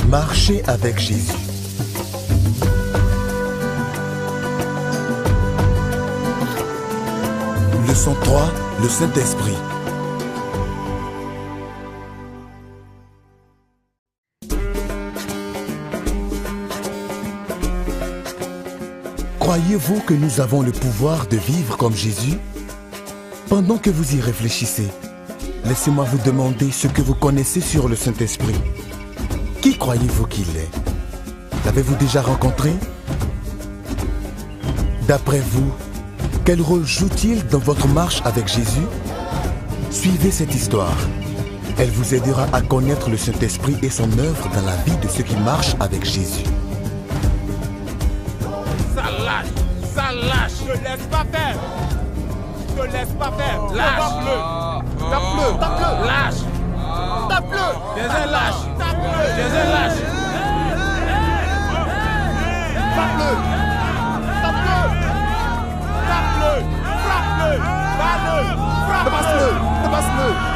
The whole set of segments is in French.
Marcher avec Jésus. Leçon 3, le Saint-Esprit. Croyez-vous que nous avons le pouvoir de vivre comme Jésus? Pendant que vous y réfléchissez, laissez-moi vous demander ce que vous connaissez sur le Saint-Esprit. Qui croyez-vous qu'il est? L'avez-vous déjà rencontré? D'après vous, quel rôle joue-t-il dans votre marche avec Jésus? Suivez cette histoire. Elle vous aidera à connaître le Saint-Esprit et son œuvre dans la vie de ceux qui marchent avec Jésus. Ça lâche, ne laisse pas faire. Ne laisse pas faire. Lâche. Tape-le. Lâche. Tape-le. Jésus lâche. Jésus lâche. Tape-le. Frappe-le.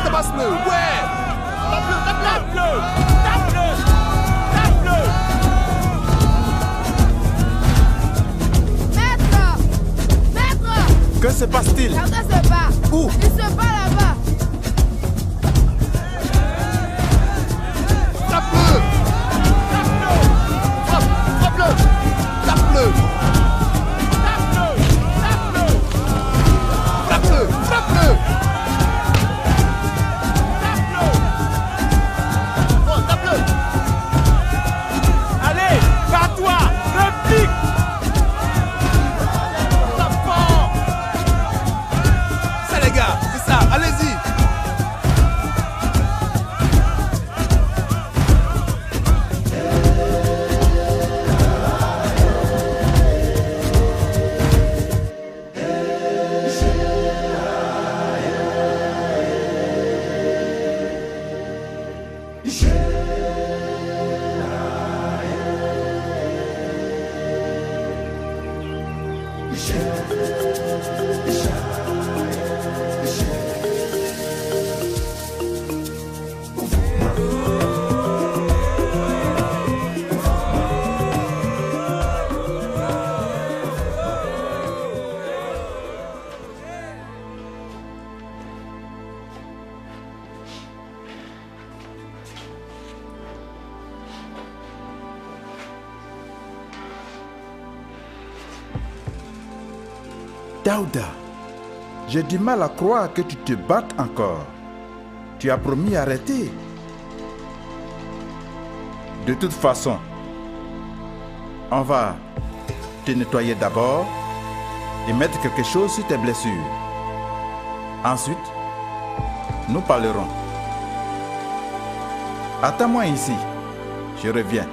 Tapasse-le. Ouais. Tape-le. Maître. Que se passe-t-il? Quelqu'un se bat. Où? Il se bat là-bas. Frappe-le. Tape-le. Allez, bats-toi, réplique. Tape fort. Ça les gars, c'est ça, allez-y. Daouda, j'ai du mal à croire que tu te battes encore. Tu as promis arrêter. De toute façon, on va te nettoyer d'abord et mettre quelque chose sur tes blessures. Ensuite, nous parlerons. Attends-moi ici, je reviens.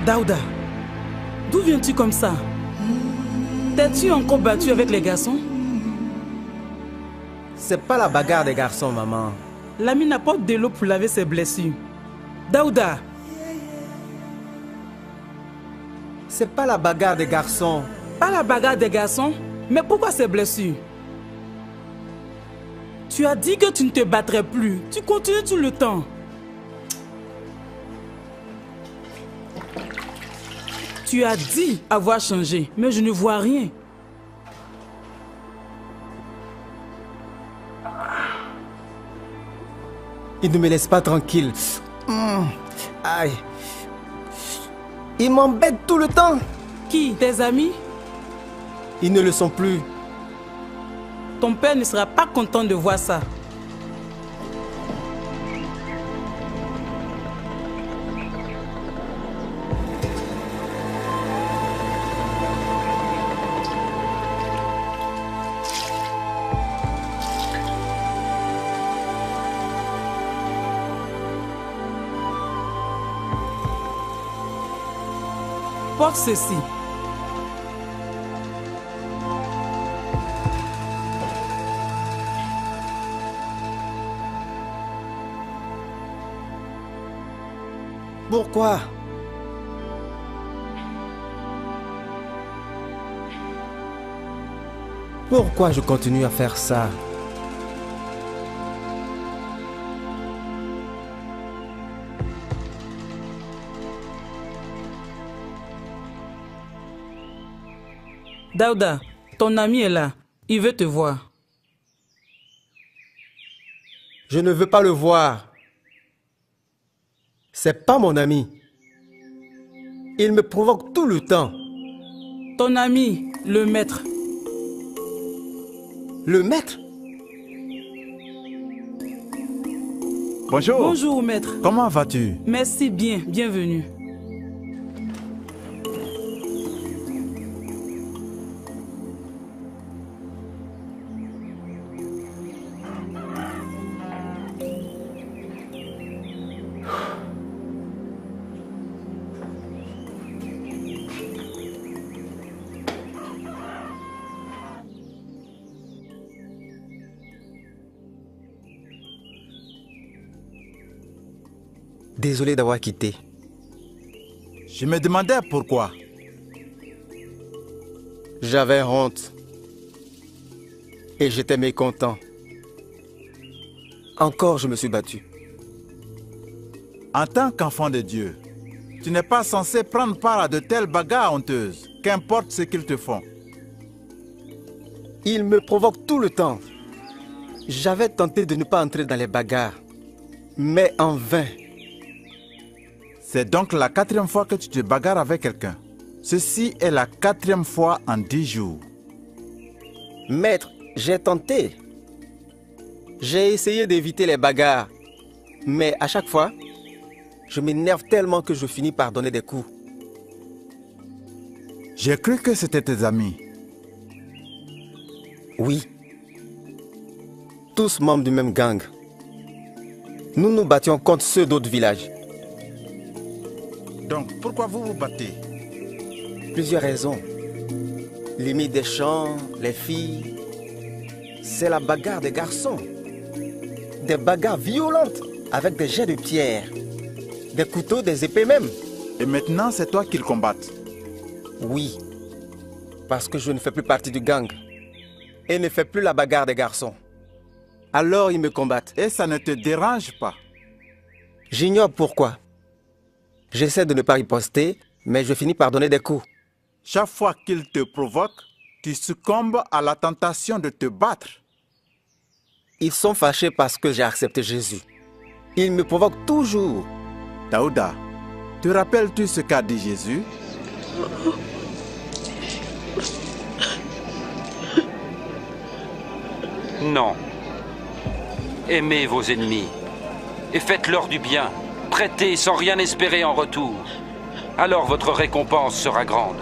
Daouda, d'où viens-tu comme ça? T'es-tu encore battu avec les garçons? C'est pas la bagarre des garçons, maman. L'ami apporte de l'eau pour laver ses blessures. Daouda! C'est pas la bagarre des garçons. Pas la bagarre des garçons? Mais pourquoi ces blessures? Tu as dit que tu ne te battrais plus. Tu continues tout le temps. Tu as dit avoir changé, mais je ne vois rien. Il ne me laisse pas tranquille. Aïe. Ils m'embêtent tout le temps. Qui? Tes amis? Ils ne le sont plus. Ton père ne sera pas content de voir ça. Porte ceci. Pourquoi? Pourquoi je continue à faire ça? Daouda, ton ami est là. Il veut te voir. Je ne veux pas le voir. C'est pas mon ami. Il me provoque tout le temps. Ton ami, le maître. Le maître? Bonjour. Bonjour, maître. Comment vas-tu? Merci bien, bienvenue. Désolé d'avoir quitté. Je me demandais pourquoi. J'avais honte. Et j'étais mécontent. Encore, je me suis battu. En tant qu'enfant de Dieu, tu n'es pas censé prendre part à de telles bagarres honteuses, qu'importe ce qu'ils te font. Il me provoque tout le temps. J'avais tenté de ne pas entrer dans les bagarres, mais en vain. C'est donc la 4e fois que tu te bagarres avec quelqu'un. Ceci est la 4e fois en 10 jours. Maître, j'ai tenté. J'ai essayé d'éviter les bagarres, mais à chaque fois, je m'énerve tellement que je finis par donner des coups. J'ai cru que c'était tes amis. Oui. Tous membres du même gang. Nous nous battions contre ceux d'autres villages. Donc, pourquoi vous vous battez? Plusieurs raisons. Limite des champs, les filles. C'est la bagarre des garçons. Des bagarres violentes avec des jets de pierre, des couteaux, des épées même. Et maintenant, c'est toi qu'ils combattent? Oui, parce que je ne fais plus partie du gang et ne fais plus la bagarre des garçons. Alors ils me combattent. Et ça ne te dérange pas? J'ignore pourquoi. J'essaie de ne pas riposter, mais je finis par donner des coups. Chaque fois qu'ils te provoquent, tu succombes à la tentation de te battre. Ils sont fâchés parce que j'ai accepté Jésus. Ils me provoquent toujours. Daouda, te rappelles-tu ce qu'a dit Jésus? Non. Aimez vos ennemis et faites-leur du bien. Prêtez sans rien espérer en retour. Alors votre récompense sera grande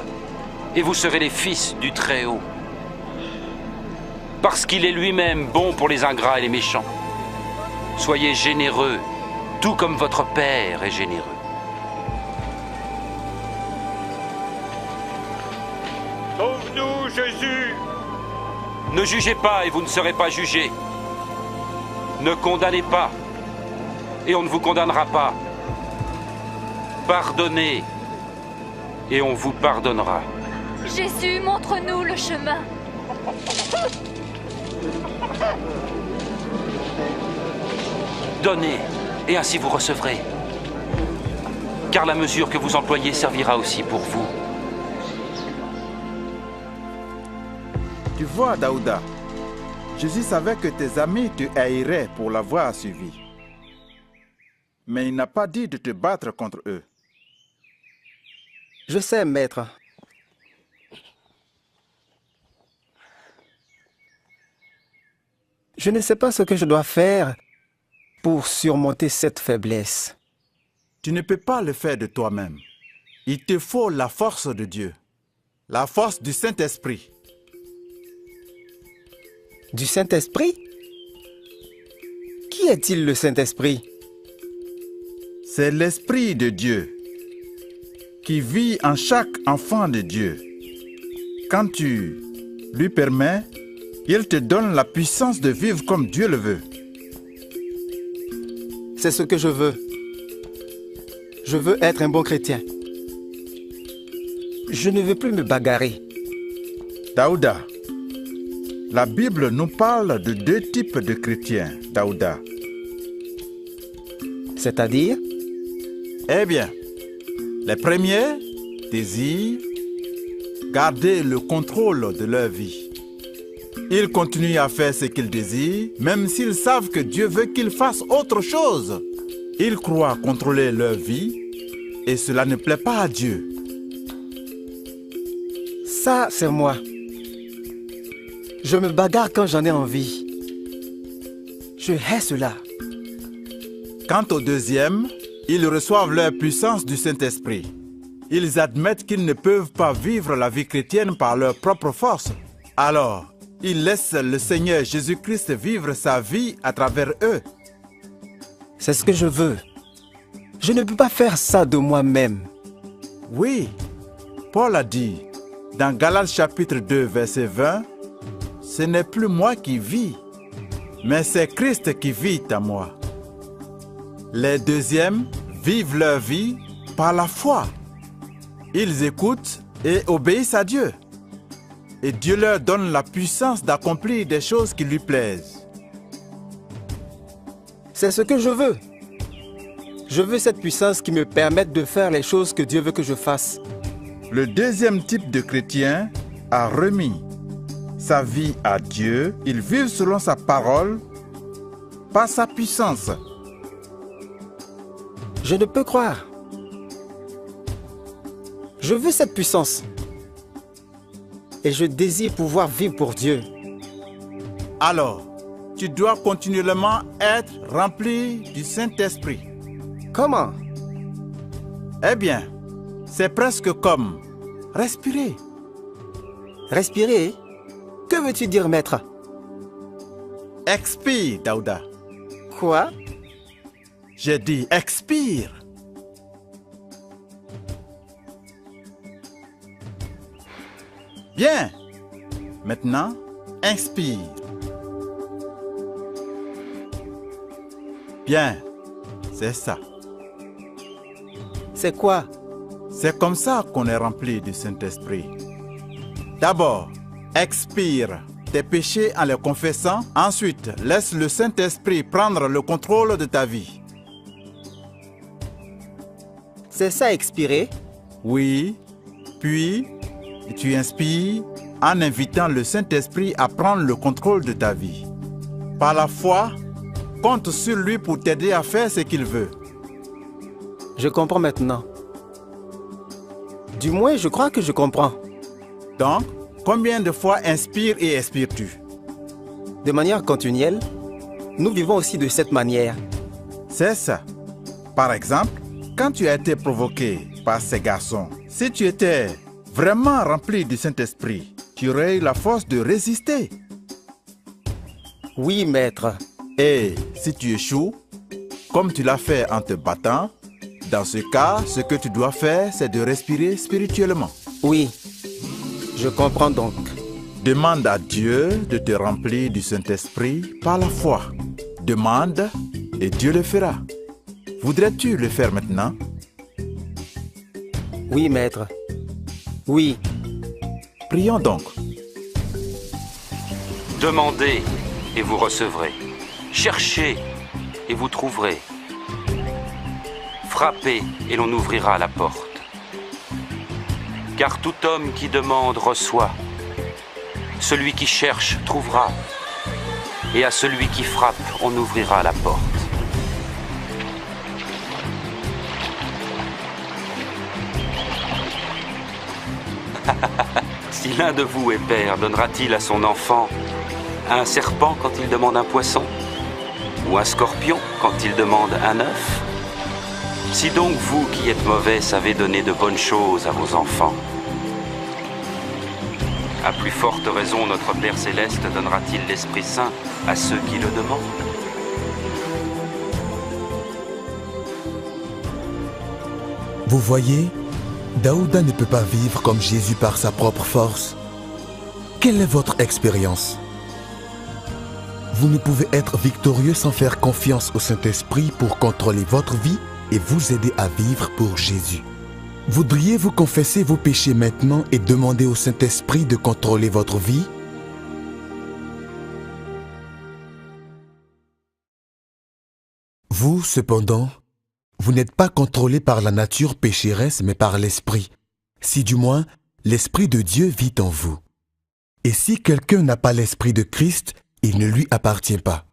et vous serez les fils du Très-Haut. Parce qu'il est lui-même bon pour les ingrats et les méchants. Soyez généreux, tout comme votre Père est généreux. Sauve-nous, Jésus! Ne jugez pas et vous ne serez pas jugés. Ne condamnez pas et on ne vous condamnera pas. Pardonnez et on vous pardonnera. Jésus, montre-nous le chemin. Donnez et ainsi vous recevrez. Car la mesure que vous employez servira aussi pour vous. Tu vois, Daouda, Jésus savait que tes amis te haïraient pour l'avoir suivi. Mais il n'a pas dit de te battre contre eux. Je sais, maître. Je ne sais pas ce que je dois faire pour surmonter cette faiblesse. Tu ne peux pas le faire de toi-même. Il te faut la force de Dieu, la force du Saint-Esprit. Du Saint-Esprit? Qui est-il le Saint-Esprit? C'est l'Esprit de Dieu qui vit en chaque enfant de Dieu. Quand tu lui permets, il te donne la puissance de vivre comme Dieu le veut. C'est ce que je veux. Je veux être un bon chrétien. Je ne veux plus me bagarrer. Daouda, la Bible nous parle de 2 types de chrétiens, Daouda. C'est-à-dire? Eh bien, les premiers désirent garder le contrôle de leur vie. Ils continuent à faire ce qu'ils désirent, même s'ils savent que Dieu veut qu'ils fassent autre chose. Ils croient contrôler leur vie et cela ne plaît pas à Dieu. Ça, c'est moi. Je me bagarre quand j'en ai envie. Je hais cela. Quant aux deuxièmes, ils reçoivent leur puissance du Saint-Esprit. Ils admettent qu'ils ne peuvent pas vivre la vie chrétienne par leur propre force. Alors, ils laissent le Seigneur Jésus-Christ vivre sa vie à travers eux. C'est ce que je veux. Je ne peux pas faire ça de moi-même. Oui, Paul a dit dans Galates chapitre 2, verset 20, « Ce n'est plus moi qui vis, mais c'est Christ qui vit en moi. » Les deuxièmes vivent leur vie par la foi. Ils écoutent et obéissent à Dieu. Et Dieu leur donne la puissance d'accomplir des choses qui lui plaisent. C'est ce que je veux. Je veux cette puissance qui me permette de faire les choses que Dieu veut que je fasse. Le deuxième type de chrétien a remis sa vie à Dieu. Ils vivent selon sa parole, par sa puissance. Je ne peux croire. Je veux cette puissance. Et je désire pouvoir vivre pour Dieu. Alors, tu dois continuellement être rempli du Saint-Esprit. Comment? Eh bien, c'est presque comme respirer. Respirer? Que veux-tu dire, maître? Expire, Daouda. Quoi? J'ai dit expire. Bien. Maintenant, inspire. Bien. C'est ça. C'est quoi? C'est comme ça qu'on est rempli du Saint-Esprit. D'abord, expire tes péchés en les confessant. Ensuite, laisse le Saint-Esprit prendre le contrôle de ta vie. C'est ça, expirer? Oui. Puis, tu inspires en invitant le Saint-Esprit à prendre le contrôle de ta vie. Par la foi, compte sur lui pour t'aider à faire ce qu'il veut. Je comprends maintenant. Du moins, je crois que je comprends. Donc, combien de fois inspires et expires-tu? De manière continuelle, nous vivons aussi de cette manière. C'est ça. Par exemple, quand tu as été provoqué par ces garçons, si tu étais vraiment rempli du Saint-Esprit, tu aurais eu la force de résister. Oui, maître. Et si tu échoues, comme tu l'as fait en te battant, dans ce cas, ce que tu dois faire, c'est de respirer spirituellement. Oui, je comprends donc. Demande à Dieu de te remplir du Saint-Esprit par la foi. Demande et Dieu le fera. Voudrais-tu le faire maintenant? Oui, maître. Oui. Prions donc. Demandez et vous recevrez. Cherchez et vous trouverez. Frappez et l'on ouvrira la porte. Car tout homme qui demande reçoit. Celui qui cherche trouvera. Et à celui qui frappe, on ouvrira la porte. Si l'un de vous est père, donnera-t-il à son enfant un serpent quand il demande un poisson? Ou un scorpion quand il demande un œuf? Si donc vous qui êtes mauvais savez donner de bonnes choses à vos enfants, à plus forte raison notre Père Céleste donnera-t-il l'Esprit Saint à ceux qui le demandent? Vous voyez, Daouda ne peut pas vivre comme Jésus par sa propre force. Quelle est votre expérience? Vous ne pouvez être victorieux sans faire confiance au Saint-Esprit pour contrôler votre vie et vous aider à vivre pour Jésus. Voudriez-vous confesser vos péchés maintenant et demander au Saint-Esprit de contrôler votre vie? Vous, cependant, vous n'êtes pas contrôlé par la nature pécheresse, mais par l'Esprit, si du moins l'Esprit de Dieu vit en vous. Et si quelqu'un n'a pas l'Esprit de Christ, il ne lui appartient pas.